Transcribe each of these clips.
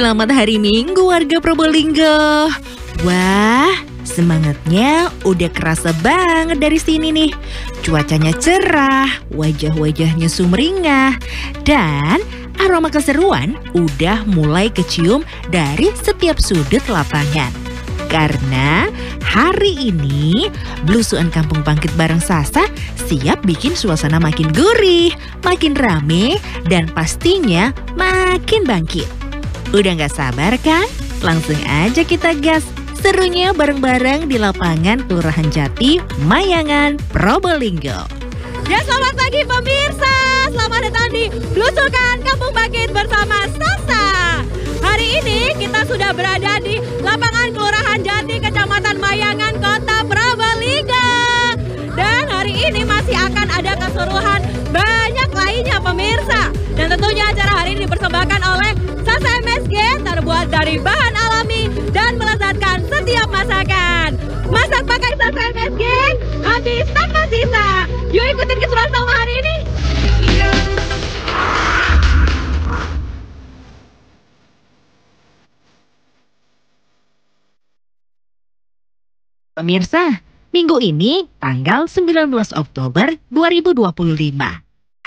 Selamat hari Minggu warga Probolinggo. Wah, semangatnya udah kerasa banget dari sini nih. Cuacanya cerah, wajah-wajahnya sumringah, dan aroma keseruan udah mulai kecium dari setiap sudut lapangan. Karena hari ini Blusuan Kampung Bangkit bareng Sasa siap bikin suasana makin gurih, makin rame, dan pastinya makin bangkit. Udah gak sabar kan? Langsung aja kita gas. Serunya bareng-bareng di lapangan Kelurahan Jati, Mayangan, Probolinggo. Ya, selamat pagi pemirsa. Selamat datang di Blusukan Kampung Bangkit bersama Sasa. Hari ini kita sudah berada di lapangan Kelurahan Jati, Kecamatan Mayangan, Kota Probolinggo. Dan hari ini masih akan ada keseruan banyak lainnya pemirsa. Dan tentunya acara hari ini dipersembahkan oleh Sasa MSG, terbuat dari bahan alami dan melezatkan setiap masakan. Masak pakai Sasa MSG, habis tanpa sisa. Yuk ikutin keseruan sama hari ini. Pemirsa, minggu ini tanggal 19 Oktober 2025.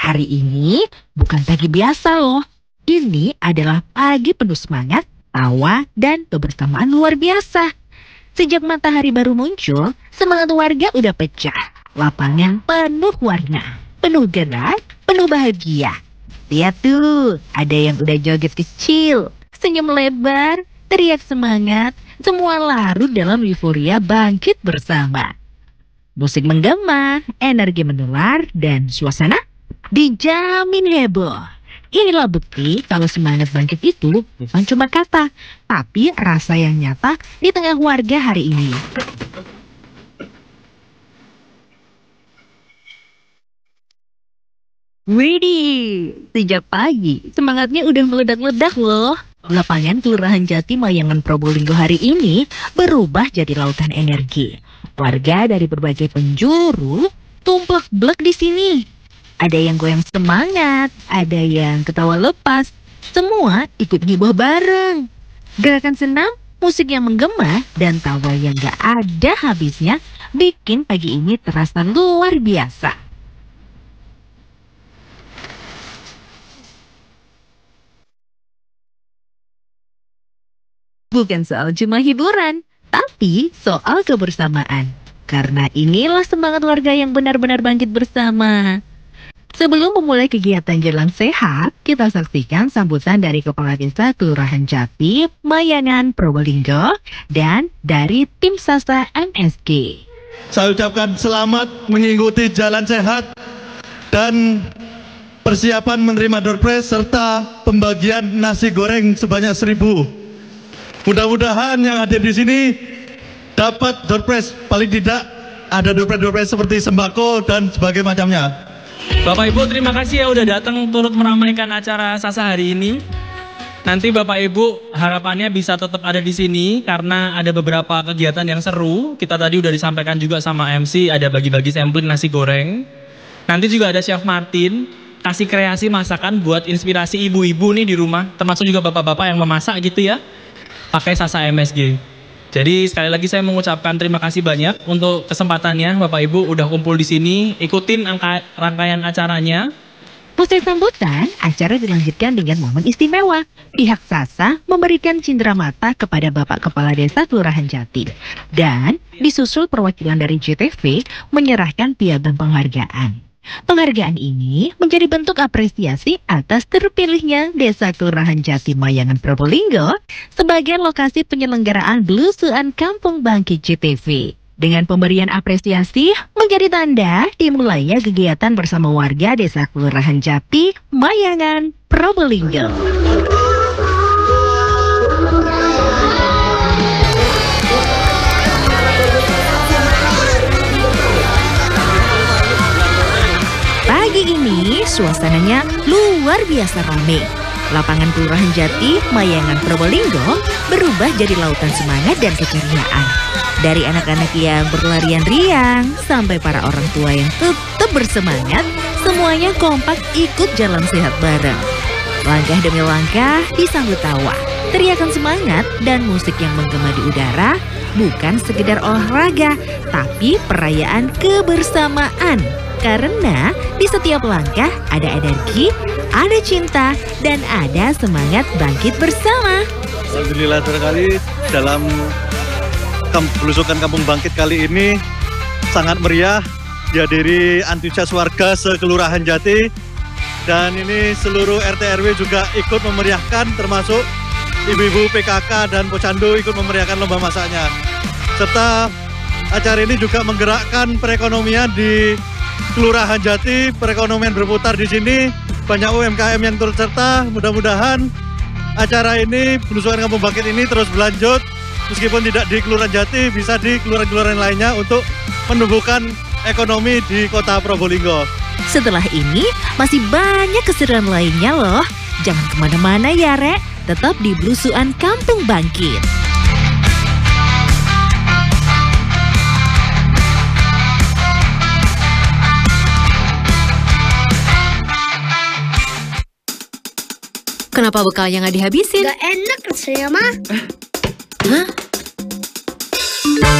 Hari ini bukan pagi biasa loh. Ini adalah pagi penuh semangat, tawa, dan kebersamaan luar biasa. Sejak matahari baru muncul, semangat warga udah pecah. Lapangan penuh warna, penuh gerak, penuh bahagia. Lihat tuh, ada yang udah joget kecil, senyum lebar, teriak semangat, semua larut dalam euforia bangkit bersama. Musik menggema, energi menular, dan suasana dijamin heboh. Inilah bukti kalau semangat bangkit itu bukan cuma kata, tapi rasa yang nyata di tengah warga hari ini. Widih, sejak pagi semangatnya udah meledak-ledak loh. Lapangan Kelurahan Jati Mayangan Probolinggo hari ini berubah jadi lautan energi. Warga dari berbagai penjuru tumplek-blek di sini. Ada yang goyang semangat, ada yang ketawa lepas. Semua ikut ngibah bareng. Gerakan senam, musik yang menggema, dan tawa yang gak ada habisnya bikin pagi ini terasa luar biasa. Bukan soal cuma hiburan, tapi soal kebersamaan. Karena inilah semangat warga yang benar-benar bangkit bersama. Sebelum memulai kegiatan Jalan Sehat, kita saksikan sambutan dari Kepala Desa Kelurahan Jati, Mayangan, Probolinggo, dan dari tim Sasa MSG. Saya ucapkan selamat mengikuti Jalan Sehat dan persiapan menerima door prize serta pembagian nasi goreng sebanyak 1.000. Mudah-mudahan yang hadir di sini dapat door prize, paling tidak ada door prize seperti sembako dan sebagainya macamnya. Bapak Ibu terima kasih ya udah datang turut meramaikan acara Sasa hari ini. Nanti Bapak Ibu harapannya bisa tetap ada di sini karena ada beberapa kegiatan yang seru. Kita tadi udah disampaikan juga sama MC, ada bagi-bagi sampling nasi goreng. Nanti juga ada Chef Martin kasih kreasi masakan buat inspirasi ibu-ibu nih di rumah, termasuk juga bapak-bapak yang memasak gitu ya, pakai Sasa MSG. Jadi sekali lagi saya mengucapkan terima kasih banyak untuk kesempatannya. Bapak Ibu udah kumpul di sini, ikutin rangkaian acaranya. Usai sambutan, acara dilanjutkan dengan momen istimewa. Pihak Sasa memberikan cindera mata kepada Bapak Kepala Desa Kelurahan Jati. Dan disusul perwakilan dari JTV menyerahkan piagam penghargaan. Penghargaan ini menjadi bentuk apresiasi atas terpilihnya Desa Kelurahan Jati Mayangan Probolinggo sebagai lokasi penyelenggaraan Blusuan Kampung Bangkit JTV. Dengan pemberian apresiasi menjadi tanda dimulainya kegiatan bersama warga Desa Kelurahan Jati Mayangan Probolinggo. Pagi ini suasananya luar biasa ramai. Lapangan Kelurahan Jati, Mayangan, Probolinggo berubah jadi lautan semangat dan keceriaan. Dari anak-anak yang berlarian riang sampai para orang tua yang tetap bersemangat, semuanya kompak ikut jalan sehat bareng. Langkah demi langkah disambut tawa. Teriakan semangat dan musik yang menggema di udara bukan sekedar olahraga, tapi perayaan kebersamaan. Karena di setiap langkah ada energi, ada cinta, dan ada semangat bangkit bersama. Alhamdulillah sekali dalam belusukan Kampung Bangkit kali ini sangat meriah, dihadiri antusias warga sekelurahan Jati, dan ini seluruh RT RW juga ikut memeriahkan, termasuk ibu-ibu PKK dan Posyandu ikut memeriahkan lomba masaknya. Serta acara ini juga menggerakkan perekonomian di Kelurahan Jati, perekonomian berputar di sini, banyak UMKM yang turut serta. Mudah-mudahan acara ini, belusukan Kampung Bangkit ini terus berlanjut, meskipun tidak di Kelurahan Jati, bisa di kelurahan-kelurahan lainnya untuk menumbuhkan ekonomi di Kota Probolinggo. Setelah ini masih banyak keseruan lainnya loh. Jangan kemana-mana ya Rek, tetap di Belusukan Kampung Bangkit. Kenapa bekalnya nggak dihabisin? Gak enak rasanya, mah. Hah?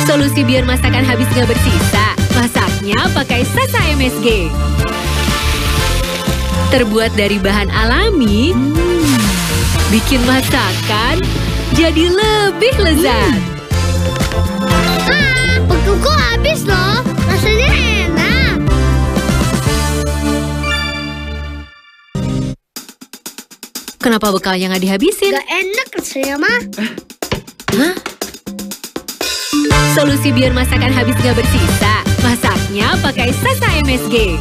Solusi biar masakan habis nggak bersisa. Masaknya pakai Sasa MSG. Terbuat dari bahan alami, bikin masakan jadi lebih lezat. Bekalku habis loh. Rasanya enak. Kenapa bekalnya nggak dihabisin? Gak enak rasanya, mah. Hah? Solusi biar masakan habis nggak bersisa. Masaknya pakai Sasa MSG.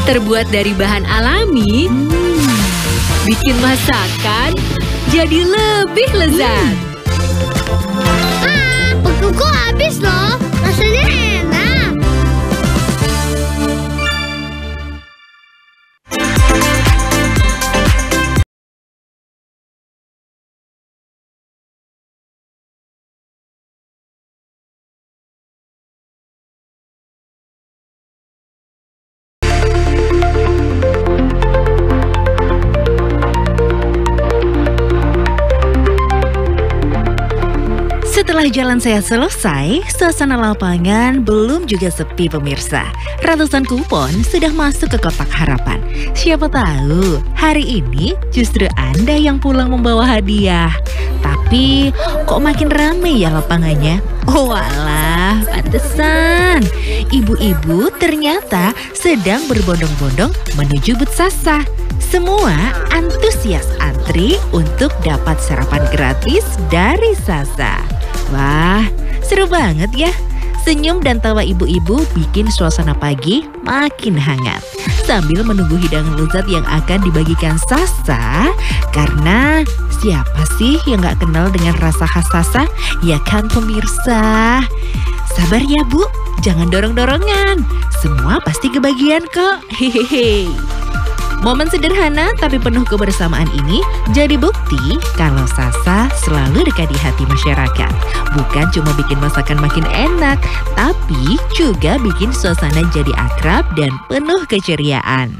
Terbuat dari bahan alami, bikin masakan jadi lebih lezat. Bekalku habis loh. Rasanya enak. Setelah jalan saya selesai, suasana lapangan belum juga sepi pemirsa. Ratusan kupon sudah masuk ke kotak harapan. Siapa tahu hari ini justru Anda yang pulang membawa hadiah. Tapi kok makin ramai ya lapangannya? Oh alah, pantesan. Ibu-ibu ternyata sedang berbondong-bondong menuju Booth Sasa. Semua antusias antri untuk dapat sarapan gratis dari Sasa. Wah, seru banget ya. Senyum dan tawa ibu-ibu bikin suasana pagi makin hangat. Sambil menunggu hidangan lezat yang akan dibagikan Sasa. Karena siapa sih yang gak kenal dengan rasa khas Sasa? Ya kan pemirsa? Sabar ya Bu, jangan dorong-dorongan. Semua pasti kebagian kok. Hehehe. Momen sederhana tapi penuh kebersamaan ini jadi bukti kalau Sasa selalu dekat di hati masyarakat. Bukan cuma bikin masakan makin enak, tapi juga bikin suasana jadi akrab dan penuh keceriaan.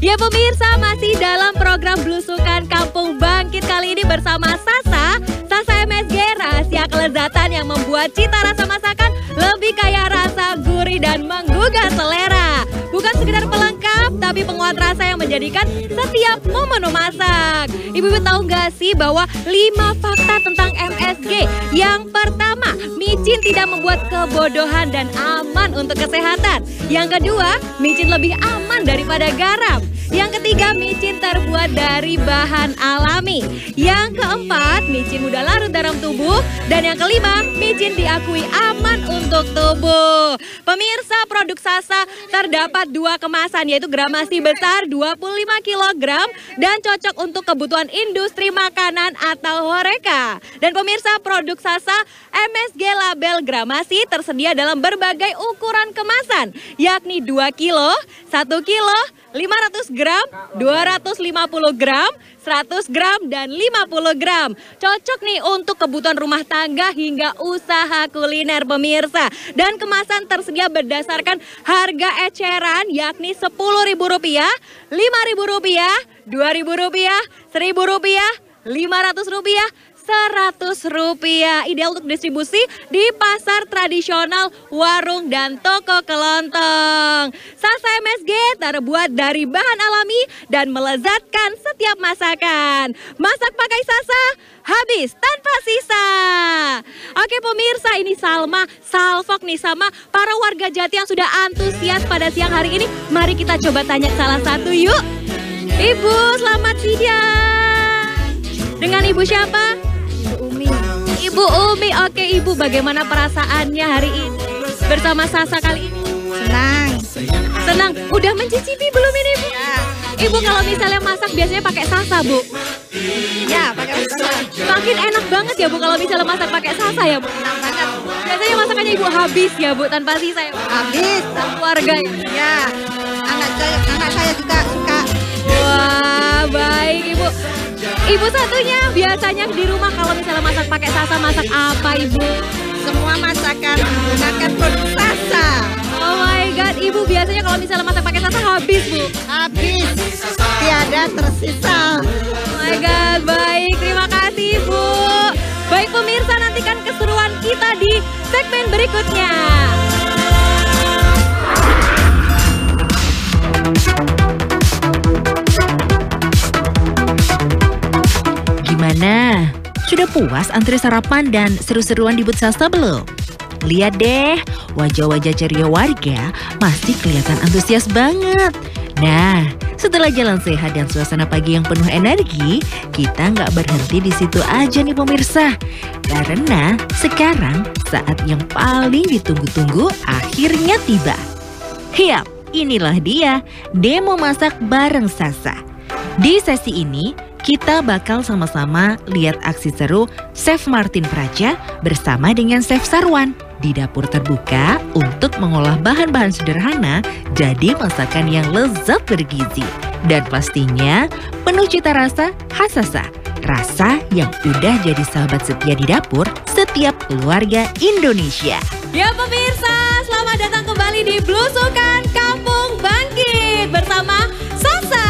Ya pemirsa, masih dalam program Belusukan Kampung Bangkit kali ini bersama Sasa. Sasa MSG, rahasia kelezatan yang membuat cita rasa masakan lebih kaya rasa, gurih dan menggugah selera. Bukan sekedar pelengkap, tapi penguat rasa yang menjadikan setiap momen memasak. Ibu-ibu tahu nggak sih bahwa 5 fakta tentang MSG? Yang pertama, micin tidak membuat kebodohan dan aman untuk kesehatan. Yang kedua, micin lebih aman daripada garam. Yang ketiga, micin terbuat dari bahan alami. Yang keempat, micin mudah larut dalam tubuh. Dan yang kelima, micin diakui aman untuk tubuh. Pemirsa, produk Sasa terdapat 2 kemasan, yaitu gramasi besar 25 kg dan cocok untuk kebutuhan industri makanan atau HoReCa. Dan pemirsa, produk Sasa MSG label gramasi tersedia dalam berbagai ukuran kemasan, yakni 2 kilo, 1 kilo, 500 gram, 250 gram, 100 gram, dan 50 gram. Cocok nih untuk kebutuhan rumah tangga hingga usaha kuliner pemirsa. Dan kemasan tersedia berdasarkan harga eceran yakni Rp10.000, Rp5.000, Rp2.000, Rp1.000, Rp1.000, Rp500, Rp100. Ideal untuk distribusi di pasar tradisional, warung, dan toko kelontong. Sasa MSG terbuat dari bahan alami dan melezatkan setiap masakan. Masak pakai Sasa, habis tanpa sisa. Oke pemirsa, ini Salma, Salfok nih sama para warga Jati yang sudah antusias pada siang hari ini. Mari kita coba tanya salah satu yuk. Ibu, selamat siang. Dengan Ibu siapa? Ibu Umi. Oke Ibu, bagaimana perasaannya hari ini bersama Sasa kali ini? Senang. Udah mencicipi belum ini Bu? Ya. Ibu kalau misalnya masak biasanya pakai Sasa Bu? Ya, pakai Sasa. Makin enak banget ya Bu kalau misalnya masak pakai Sasa ya Bu? Enak banget. Biasanya masakannya Ibu habis ya Bu, tanpa sisa ya Bu? Habis. Dan keluarga ya? Ya. Anak saya juga suka. Wah, baik Ibu. Ibu satunya biasanya di rumah kalau misalnya masak pakai Sasa, masak apa Ibu? Semua masakan menggunakan produk Sasa. Oh my God, Ibu biasanya kalau misalnya masak pakai Sasa habis Bu? Habis. Tiada tersisa. Oh my God, baik. Terima kasih Bu. Baik pemirsa, nantikan keseruan kita di segmen berikutnya. Gimana? Sudah puas antri sarapan dan seru-seruan di Booth Sasa belum? Lihat deh, wajah-wajah ceria warga masih kelihatan antusias banget. Nah, setelah jalan sehat dan suasana pagi yang penuh energi, kita nggak berhenti di situ aja nih pemirsa. Karena sekarang saat yang paling ditunggu-tunggu akhirnya tiba. Hiap, inilah dia, demo masak bareng Sasa. Di sesi ini, kita bakal sama-sama lihat aksi seru Chef Martin Praja bersama dengan Chef Sarwan di dapur terbuka untuk mengolah bahan-bahan sederhana jadi masakan yang lezat bergizi. Dan pastinya penuh cita rasa khas Sasa. Rasa yang udah jadi sahabat setia di dapur setiap keluarga Indonesia. Ya pemirsa, selamat datang kembali di Blusukan Kampung Bangkit bersama Sasa.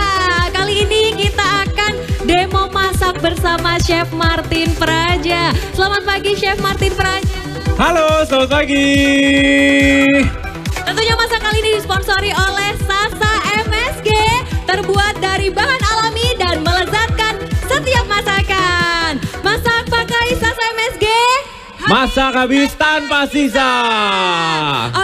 Kali ini kita akan demo masak bersama Chef Martin Praja. Selamat pagi Chef Martin Praja. Halo, selamat pagi. Tentunya masak kali ini disponsori oleh Sasa MSG. Terbuat dari bahan alami dan melezatkan setiap masakan. Masak pakai Sasa MSG. Masak habis tanpa sisa.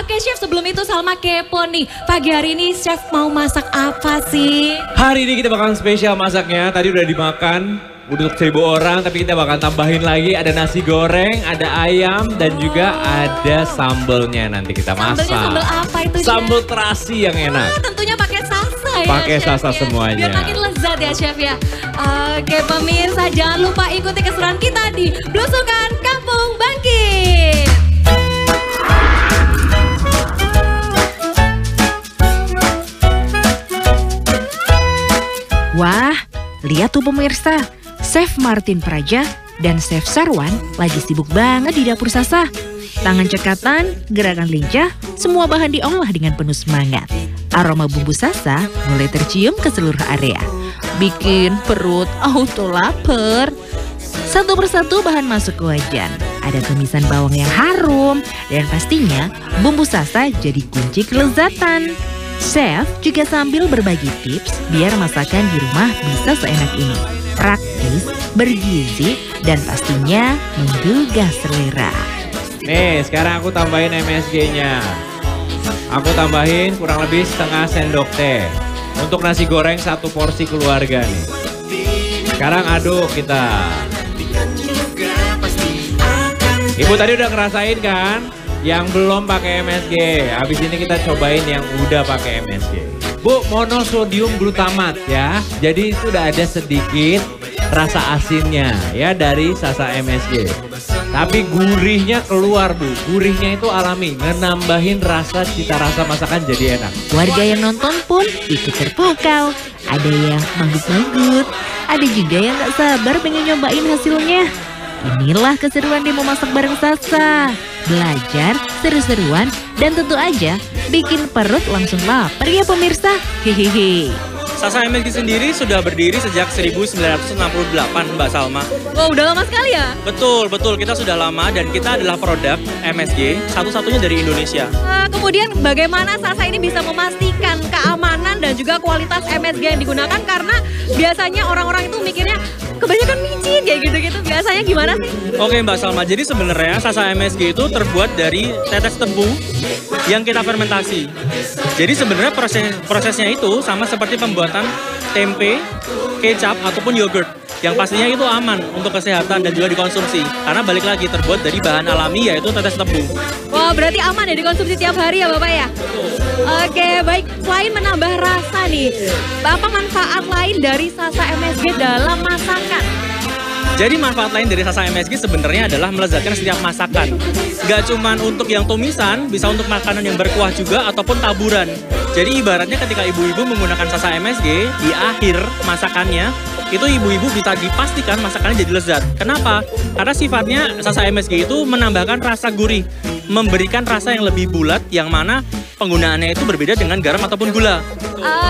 Oke Chef, sebelum itu Salma kepo nih. Pagi hari ini Chef mau masak apa sih? Hari ini kita bakalan spesial masaknya. Tadi udah dimakan untuk 1000 orang, tapi kita bakal tambahin lagi. Ada nasi goreng, ada ayam, dan juga ada sambelnya nanti kita masak. Sambel apa itu Chef? Sambel terasi yang enak. Tentunya pakai Sasa ya Pakai Chef, Sasa ya? semuanya. Biar makin lezat ya Chef ya. Oke pemirsa, jangan lupa ikuti keseruan kita di Blusukan Kampung Bangkit. Wah, lihat tuh pemirsa, Chef Martin Praja dan Chef Sarwan lagi sibuk banget di dapur Sasa. Tangan cekatan, gerakan lincah, semua bahan diolah dengan penuh semangat. Aroma bumbu Sasa mulai tercium ke seluruh area. Bikin perut auto lapar. Satu persatu bahan masuk ke wajan. Ada tumisan bawang yang harum. Dan pastinya bumbu Sasa jadi kunci kelezatan. Chef juga sambil berbagi tips biar masakan di rumah bisa seenak ini. Praktis, bergizi, dan pastinya menggugah selera. Nih, sekarang aku tambahin MSG-nya. Aku tambahin kurang lebih setengah sendok teh. Untuk nasi goreng 1 porsi keluarga nih. Sekarang aduk kita. Ibu tadi udah ngerasain kan? Yang belum pakai MSG. Habis ini kita cobain yang udah pakai MSG. Bu, monosodium glutamat ya. Jadi itu udah ada sedikit rasa asinnya ya dari Sasa MSG. Tapi gurihnya keluar Bu. Gurihnya itu alami, menambahin rasa cita rasa masakan jadi enak. Warga yang nonton pun ikut terpukau. Ada yang manggut-manggut, ada juga yang gak sabar pengen nyobain hasilnya. Inilah keseruan demo masak bareng Sasa. Belajar, seru-seruan, dan tentu aja bikin perut langsung lapar ya pemirsa. Hehehe. Sasa MSG sendiri sudah berdiri sejak 1968, Mbak Salma. Wow, udah lama sekali ya? Betul, kita sudah lama dan kita adalah produk MSG satu-satunya dari Indonesia. Kemudian bagaimana Sasa ini bisa memastikan keamanan dan juga kualitas MSG yang digunakan? Karena biasanya orang-orang itu mikirnya kebanyakan micin kayak gitu-gitu. Biasanya gimana sih? Oke Mbak Salma, jadi sebenarnya Sasa MSG itu terbuat dari tetes tebu yang kita fermentasi. Jadi sebenarnya prosesnya itu sama seperti pembuatan tempe, kecap, ataupun yogurt. Yang pastinya itu aman untuk kesehatan dan juga dikonsumsi. Karena balik lagi terbuat dari bahan alami yaitu tetes tebu. Wah, berarti aman ya dikonsumsi tiap hari ya Bapak ya? Oke, baik. Selain menambah rasa nih, apa manfaat lain dari Sasa MSG dalam masakan? Jadi manfaat lain dari Sasa MSG sebenarnya adalah melezatkan setiap masakan. Gak cuman untuk yang tumisan, bisa untuk makanan yang berkuah juga ataupun taburan. Jadi ibaratnya ketika ibu-ibu menggunakan Sasa MSG, di akhir masakannya, itu ibu-ibu bisa dipastikan masakannya jadi lezat. Kenapa? Karena sifatnya Sasa MSG itu menambahkan rasa gurih, memberikan rasa yang lebih bulat, yang mana penggunaannya itu berbeda dengan garam ataupun gula.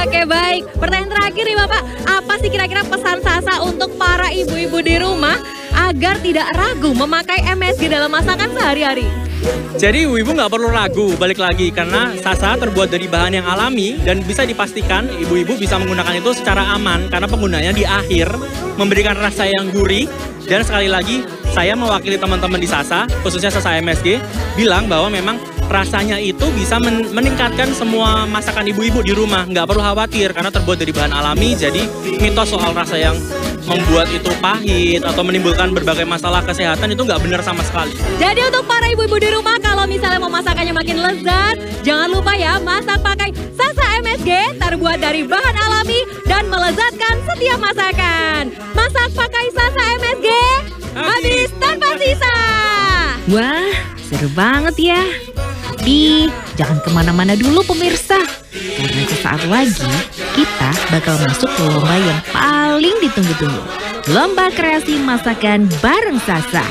Oke, baik. Pertanyaan terakhir nih Bapak, apa sih kira-kira pesan Sasa untuk para ibu-ibu di rumah agar tidak ragu memakai MSG dalam masakan sehari-hari? Jadi ibu-ibu nggak perlu ragu, balik lagi, karena Sasa terbuat dari bahan yang alami dan bisa dipastikan ibu-ibu bisa menggunakan itu secara aman karena penggunaannya di akhir memberikan rasa yang gurih. Dan sekali lagi, saya mewakili teman-teman di Sasa, khususnya Sasa MSG, bilang bahwa memang rasanya itu bisa meningkatkan semua masakan ibu-ibu di rumah. Nggak perlu khawatir karena terbuat dari bahan alami, jadi mitos soal rasa yang membuat itu pahit atau menimbulkan berbagai masalah kesehatan itu nggak benar sama sekali. Jadi untuk para ibu-ibu di rumah, kalau misalnya mau masakannya makin lezat, jangan lupa ya masak pakai Sasa MSG terbuat dari bahan alami dan melezatkan setiap masakan. Masak pakai Sasa MSG, habis tanpa sisa. Wah, seru banget ya. Tapi jangan kemana-mana dulu pemirsa. Karena sesaat lagi kita bakal masuk ke lomba yang paling ditunggu-tunggu. Lomba kreasi masakan bareng Sasa.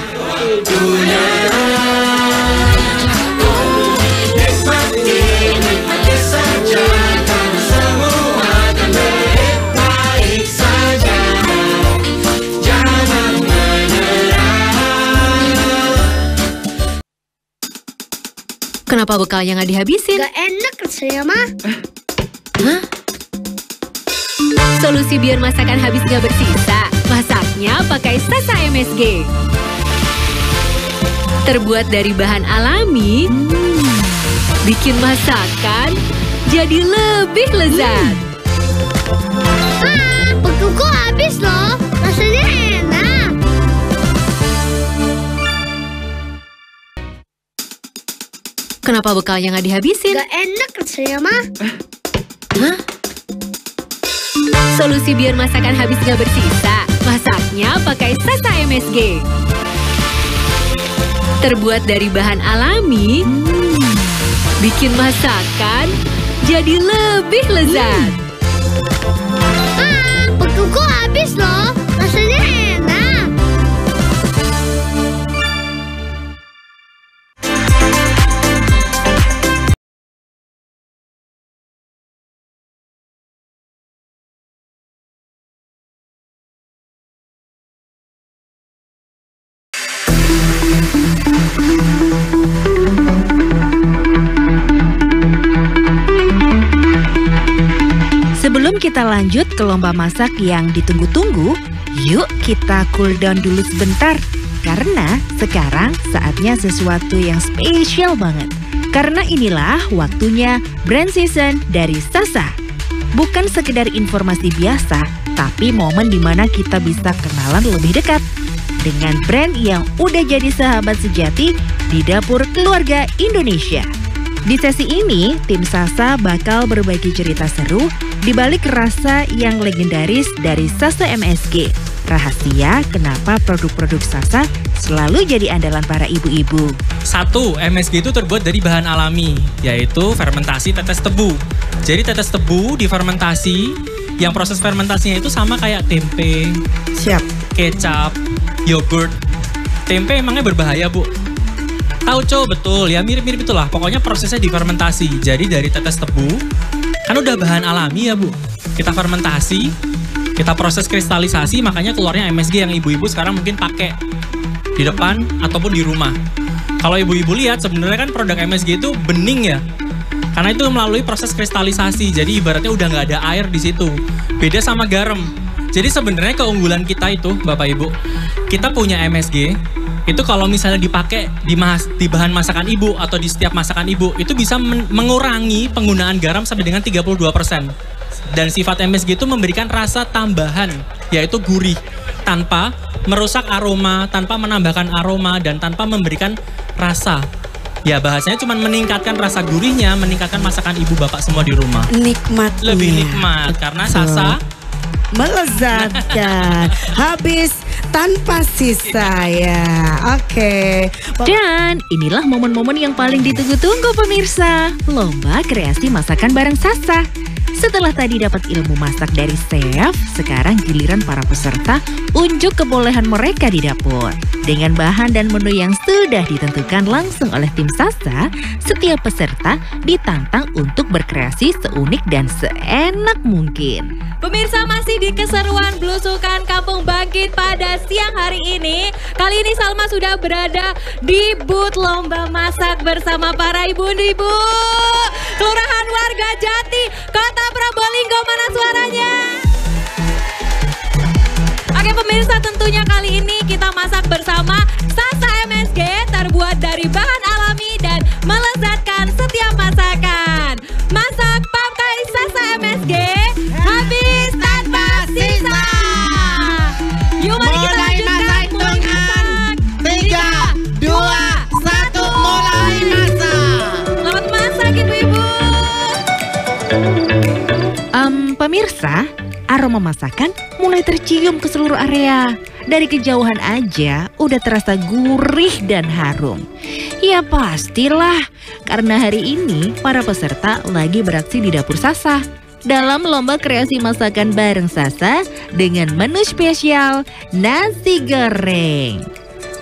Kenapa bekalnya nggak dihabisin? Gak enak rasanya mah. Hah? Solusi biar masakan habis nggak bersisa. Masaknya pakai Sasa MSG. Terbuat dari bahan alami, bikin masakan jadi lebih lezat. Bekalku habis loh. Rasanya enak. Kenapa bekalnya nggak dihabisin? Gak enak rasanya mah. Hah? Solusi biar masakan habis nggak bersisa. Masaknya pakai Sasa MSG. Terbuat dari bahan alami, bikin masakan jadi lebih lezat. Bekalku habis loh. Rasanya enak. Sebelum kita lanjut ke lomba masak yang ditunggu-tunggu, yuk kita cool down dulu sebentar. Karena sekarang saatnya sesuatu yang spesial banget. Karena inilah waktunya brand season dari Sasa. Bukan sekedar informasi biasa, tapi momen dimana kita bisa kenalan lebih dekat dengan brand yang udah jadi sahabat sejati di dapur keluarga Indonesia. Di sesi ini, tim Sasa bakal berbagi cerita seru di balik rasa yang legendaris dari Sasa MSG. Rahasia kenapa produk-produk Sasa selalu jadi andalan para ibu-ibu. 1. MSG itu terbuat dari bahan alami, yaitu fermentasi tetes tebu. Jadi tetes tebu difermentasi, yang proses fermentasinya itu sama kayak tempe, kecap, yogurt. Tempe emangnya berbahaya, Bu? Tauco, betul, ya mirip-mirip itulah. Pokoknya prosesnya difermentasi. Jadi dari tetes tebu, kan udah bahan alami ya Bu. kita fermentasi, kita proses kristalisasi, makanya keluarnya MSG yang ibu-ibu sekarang mungkin pakai di depan ataupun di rumah. Kalau ibu-ibu lihat sebenarnya kan produk MSG itu bening ya. Karena itu melalui proses kristalisasi, jadi ibaratnya udah nggak ada air di situ. Beda sama garam. Jadi sebenarnya keunggulan kita itu, Bapak Ibu, kita punya MSG, itu kalau misalnya dipakai di bahan masakan ibu atau di setiap masakan ibu, itu bisa mengurangi penggunaan garam sampai dengan 32%. Dan sifat MSG itu memberikan rasa tambahan, yaitu gurih, tanpa merusak aroma, tanpa menambahkan aroma, dan tanpa memberikan rasa. Ya bahasanya cuma meningkatkan rasa gurihnya, meningkatkan masakan ibu bapak semua di rumah. Nikmatnya. Lebih nikmat karena Sasa melezatkan. Habis tanpa sisa ya. Oke. Dan inilah momen-momen yang paling ditunggu-tunggu pemirsa. Lomba kreasi masakan bareng Sasa. Setelah tadi dapat ilmu masak dari chef, sekarang giliran para peserta unjuk kebolehan mereka di dapur. Dengan bahan dan menu yang sudah ditentukan langsung oleh tim Sasa, setiap peserta ditantang untuk berkreasi seunik dan seenak mungkin. Pemirsa, masih di keseruan belusukan Kampung Bangkit pada siang hari ini. Kali ini Salma sudah berada di booth lomba masak bersama para ibu-ibu Kelurahan Warga Jati, Kota Probolinggo. Mana suaranya? Oke pemirsa, tentunya kali ini kita masak bersama Sasa MSG, terbuat dari bahan alami dan melezatkan setiap masakan. Masak pakai Sasa MSG, habis tanpa sisa. Yuk mari kita lanjutkan, mulai masak. 3, 2, 1, mulai masak. Selamat masak ibu-ibu. Pemirsa, aroma masakan mulai tercium ke seluruh area. Dari kejauhan aja udah terasa gurih dan harum. Ya pastilah, karena hari ini para peserta lagi beraksi di dapur Sasa dalam lomba kreasi masakan bareng Sasa dengan menu spesial nasi goreng.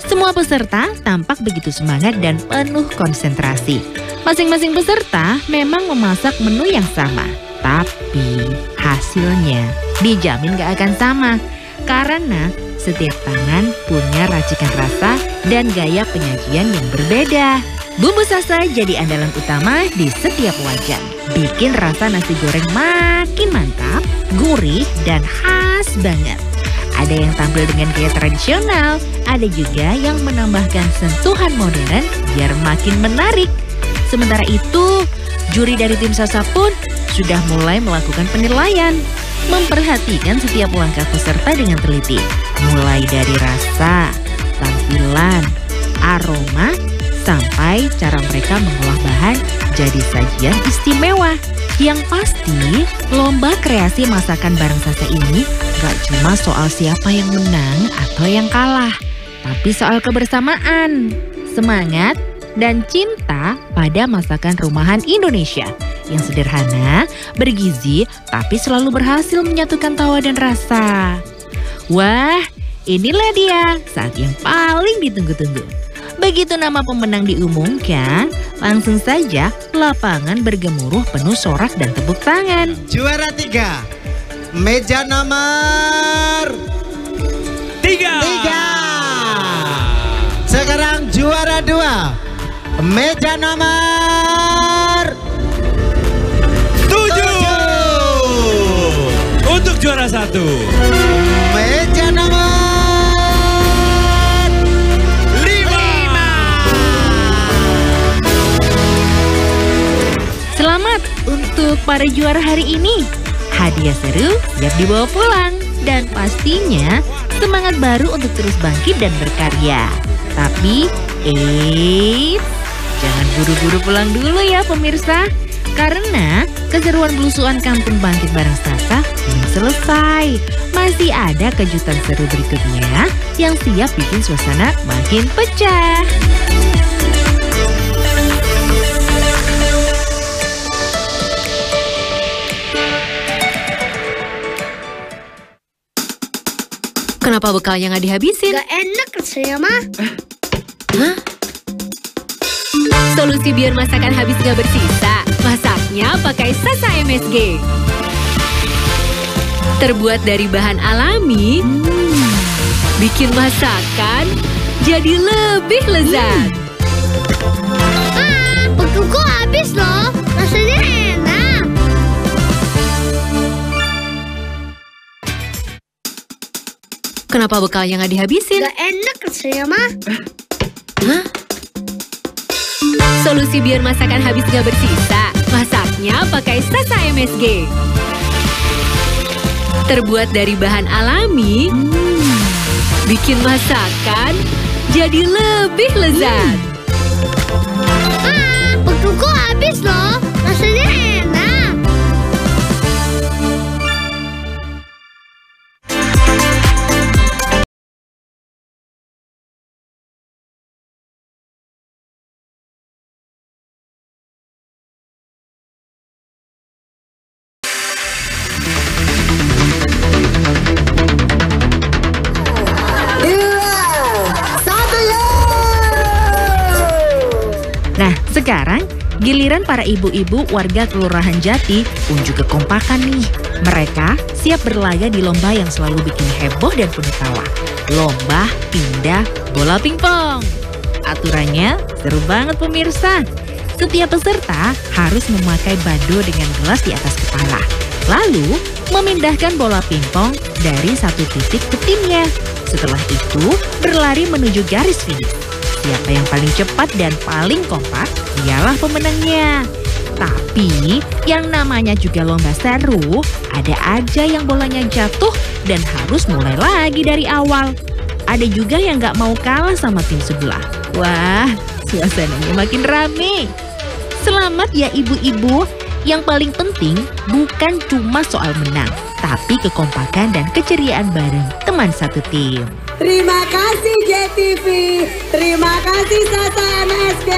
Semua peserta tampak begitu semangat dan penuh konsentrasi. Masing-masing peserta memang memasak menu yang sama, tapi hasilnya dijamin gak akan sama. Karena setiap tangan punya racikan rasa dan gaya penyajian yang berbeda. Bumbu Sasa jadi andalan utama di setiap wajan. Bikin rasa nasi goreng makin mantap, gurih, dan khas banget. Ada yang tampil dengan gaya tradisional, ada juga yang menambahkan sentuhan modern biar makin menarik. Sementara itu, juri dari tim Sasa pun sudah mulai melakukan penilaian, memperhatikan setiap langkah peserta dengan teliti, mulai dari rasa, tampilan, aroma, sampai cara mereka mengolah bahan jadi sajian istimewa. Yang pasti, lomba kreasi masakan bareng Sasa ini gak cuma soal siapa yang menang atau yang kalah, tapi soal kebersamaan, semangat, dan cinta pada masakan rumahan Indonesia yang sederhana, bergizi, tapi selalu berhasil menyatukan tawa dan rasa. Wah, inilah dia saat yang paling ditunggu-tunggu. Begitu nama pemenang diumumkan, langsung saja lapangan bergemuruh penuh sorak dan tepuk tangan. Juara 3, meja nomor 3. Sekarang juara 2, meja nomor 7. Untuk juara 1, meja nomor 5. Selamat untuk para juara hari ini. Hadiah seru siap dibawa pulang. Dan pastinya semangat baru untuk terus bangkit dan berkarya. Tapi, jangan buru-buru pulang dulu ya pemirsa. Karena keseruan belusuan Kampung Bangkit bareng Sasa belum selesai. Masih ada kejutan seru berikutnya yang siap bikin suasana makin pecah. Kenapa bekalnya nggak dihabisin? Gak enak rasanya mah. Hah? Solusi biar masakan habis gak bersisa. Masaknya pakai Sasa MSG. Terbuat dari bahan alami, bikin masakan jadi lebih lezat. Bekalku habis loh. Rasanya enak. Kenapa bekalnya nggak dihabisin? Gak enak rasanya, Ma. Hah? Solusi biar masakan habis gak bersisa. Masaknya pakai Sasa MSG. Terbuat dari bahan alami, bikin masakan jadi lebih lezat. Bekalku habis loh. Rasanya enak. Nah, sekarang giliran para ibu-ibu warga Kelurahan Jati unjuk kekompakan nih. Mereka siap berlaga di lomba yang selalu bikin heboh dan penuh tawa. Lomba pindah bola pingpong. Aturannya seru banget pemirsa. Setiap peserta harus memakai bado dengan gelas di atas kepala. Lalu memindahkan bola pingpong dari satu titik ke timnya. Setelah itu berlari menuju garis finish. Siapa yang paling cepat dan paling kompak, dialah pemenangnya. Tapi yang namanya juga lomba seru, ada aja yang bolanya jatuh dan harus mulai lagi dari awal. Ada juga yang gak mau kalah sama tim sebelah. Wah, suasananya makin rame. Selamat ya ibu-ibu. Yang paling penting bukan cuma soal menang, tapi kekompakan dan keceriaan bareng teman satu tim. Terima kasih JTV, terima kasih Sasa MSG.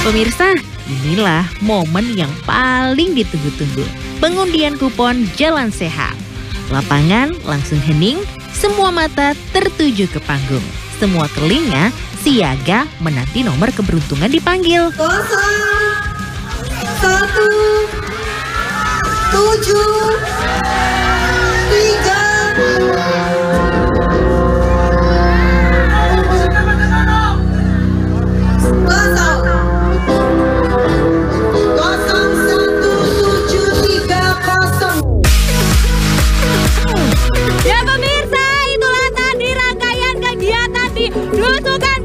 Pemirsa, inilah momen yang paling ditunggu-tunggu. Pengundian kupon Jalan Sehat. Lapangan langsung hening, semua mata tertuju ke panggung. Semua telinga siaga menanti nomor keberuntungan dipanggil. 0, 1, 7, 3. Ya pemirsa, itulah tadi rangkaian kegiatan di Dusukan